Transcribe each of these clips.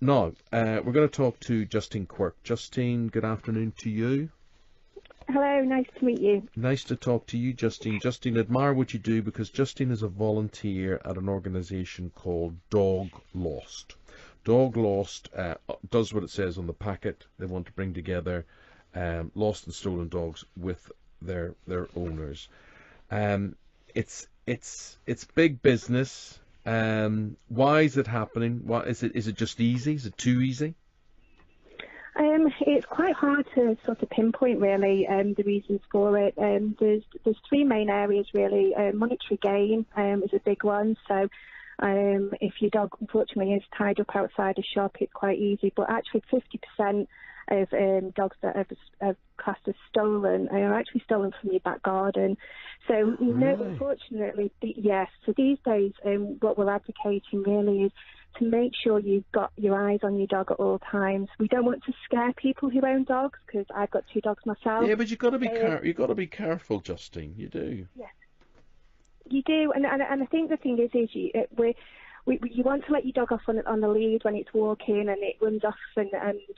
Now, we're going to talk to Justine Quirk. Justine, good afternoon to you. Hello, nice to meet you. Nice to talk to you, Justine. Justine, admire what you do because Justine is a volunteer at an organisation called Dog Lost. Dog Lost does what it says on the packet. They want to bring together lost and stolen dogs with their owners. It's big business. Why is it happening? What is it? Is it just easy? Is it too easy? It's quite hard to sort of pinpoint really the reasons for it. There's three main areas really. Monetary gain is a big one. So if your dog unfortunately is tied up outside a shop, it's quite easy. But actually 50% of dogs that are classed as stolen are actually stolen from your back garden. So unfortunately, yes. So these days, what we're advocating really is to make sure you've got your eyes on your dog at all times. We don't want to scare people who own dogs, because I've got two dogs myself. Yeah, but you've got to be careful, Justine. You do. Yes, you do. And I think the thing is you want to let your dog off on the lead when it's walking and it runs off and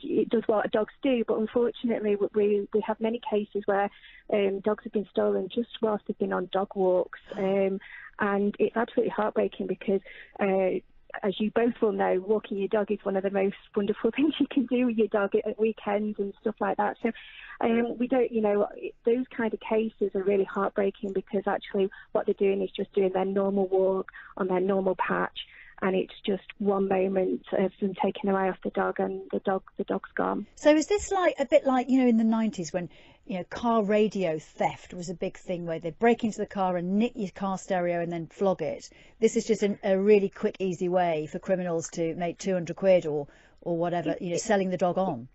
it does what dogs do. But unfortunately, we have many cases where dogs have been stolen just whilst they've been on dog walks, and it's absolutely heartbreaking because. As you both will know, walking your dog is one of the most wonderful things you can do with your dog at weekends and stuff like that. So we don't, those kind of cases are really heartbreaking because actually what they're doing is just doing their normal walk on their normal patch, and it's just one moment of them taking their eye off the dog and the dog's gone. So is this like a bit like, in the 90s when, car radio theft was a big thing where they'd break into the car and nick your car stereo and then flog it? This is just a really quick, easy way for criminals to make 200 quid or whatever, selling the dog on.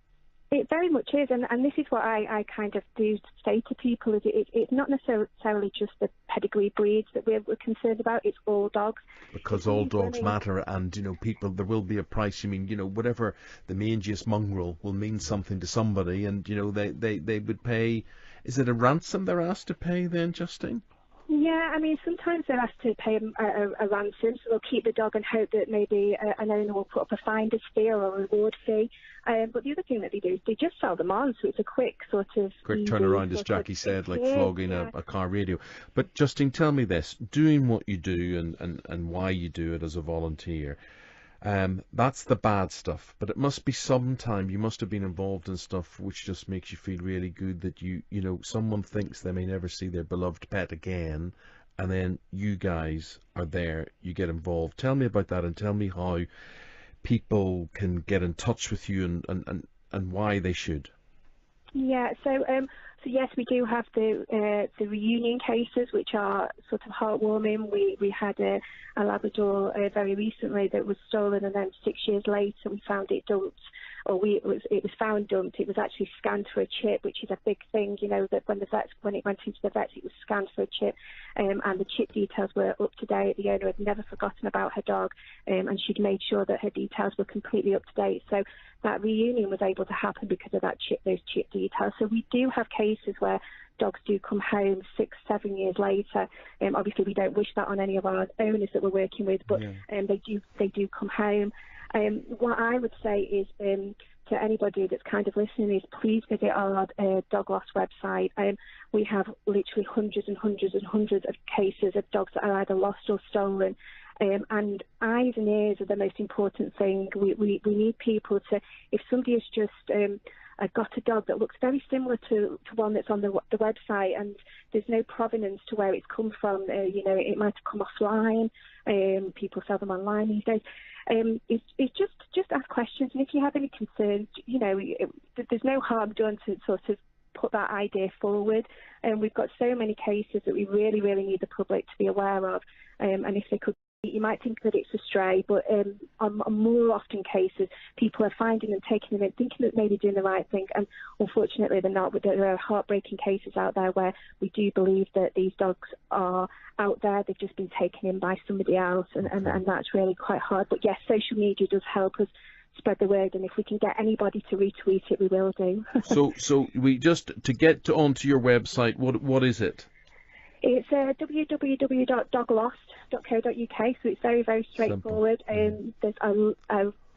It very much is, and this is what I kind of do say to people, is it's not necessarily just the pedigree breeds that we're concerned about, it's all dogs. Because all dogs matter, and, people, there will be a price. Whatever the mangiest mongrel will mean something to somebody, and, they would pay. Is it a ransom they're asked to pay then, Justine? Yeah, sometimes they're asked to pay a ransom, so they'll keep the dog and hope that maybe an owner will put up a finder's fee or a reward fee. But the other thing that they do is they just sell them on, so it's a quick sort of... Quick turnaround, as Jackie said, like flogging a car radio. But Justine, tell me this, doing what you do and why you do it as a volunteer, that's the bad stuff, but it must be sometime you must have been involved in stuff which just makes you feel really good that someone thinks they may never see their beloved pet again, and then you guys are there, you get involved. Tell me about that, and tell me how people can get in touch with you and why they should. Yeah, so yes, we do have the reunion cases, which are sort of heartwarming. We had a Labrador very recently that was stolen, and then 6 years later we found it dumped, it was found dumped. It was actually scanned for a chip, which is a big thing. That when it went into the vets, it was scanned for a chip, and the chip details were up to date. The owner had never forgotten about her dog, and she'd made sure that her details were completely up to date. So that reunion was able to happen because of those chip details. So we do have cases where dogs do come home 6-7 years later. Obviously, we don't wish that on any of our owners that we're working with, but they do come home. What I would say is to anybody that's kind of listening is please visit our Dog Lost website. We have literally hundreds and hundreds and hundreds of cases of dogs that are either lost or stolen. And eyes and ears are the most important thing. We need people to, if somebody has just got a dog that looks very similar to one that's on the website, and there's no provenance to where it's come from, it might have come offline. People sell them online these days. It's just ask questions, and if you have any concerns, there's no harm done to sort of put that idea forward. And we've got so many cases that we really, really need the public to be aware of. And if they could, you might think that it's a stray, but on more often cases, people are finding them, taking them in, thinking that maybe doing the right thing, and unfortunately they're not. But there are heartbreaking cases out there where we do believe that these dogs are out there, they've just been taken in by somebody else, and that's really quite hard. But yes, social media does help us spread the word, and if we can get anybody to retweet it, we will do. So we just, to get onto your website, what is it? It's www.doglost.co.uk, so it's very, very straightforward. There's a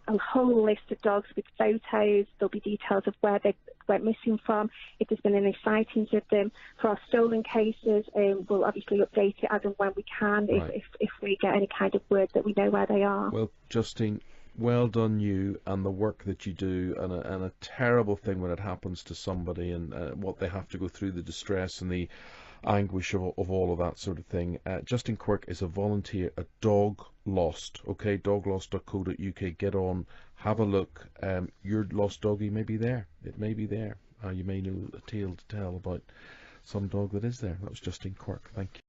a whole list of dogs with photos. There'll be details of where they went missing from, if there's been any sightings of them. For our stolen cases, we'll obviously update it as and when we can, Right. if we get any kind of word that we know where they are. Well, Justine, well done you and the work that you do, and a terrible thing when it happens to somebody, and what they have to go through, the distress and the anguish of all of that sort of thing. Justine Quirk is a volunteer at Dog Lost, okay, doglost.co.uk. Get on, have a look. Your lost doggy may be there. It may be there. You may know a tale to tell about some dog that is there. That was Justine Quirk. Thank you.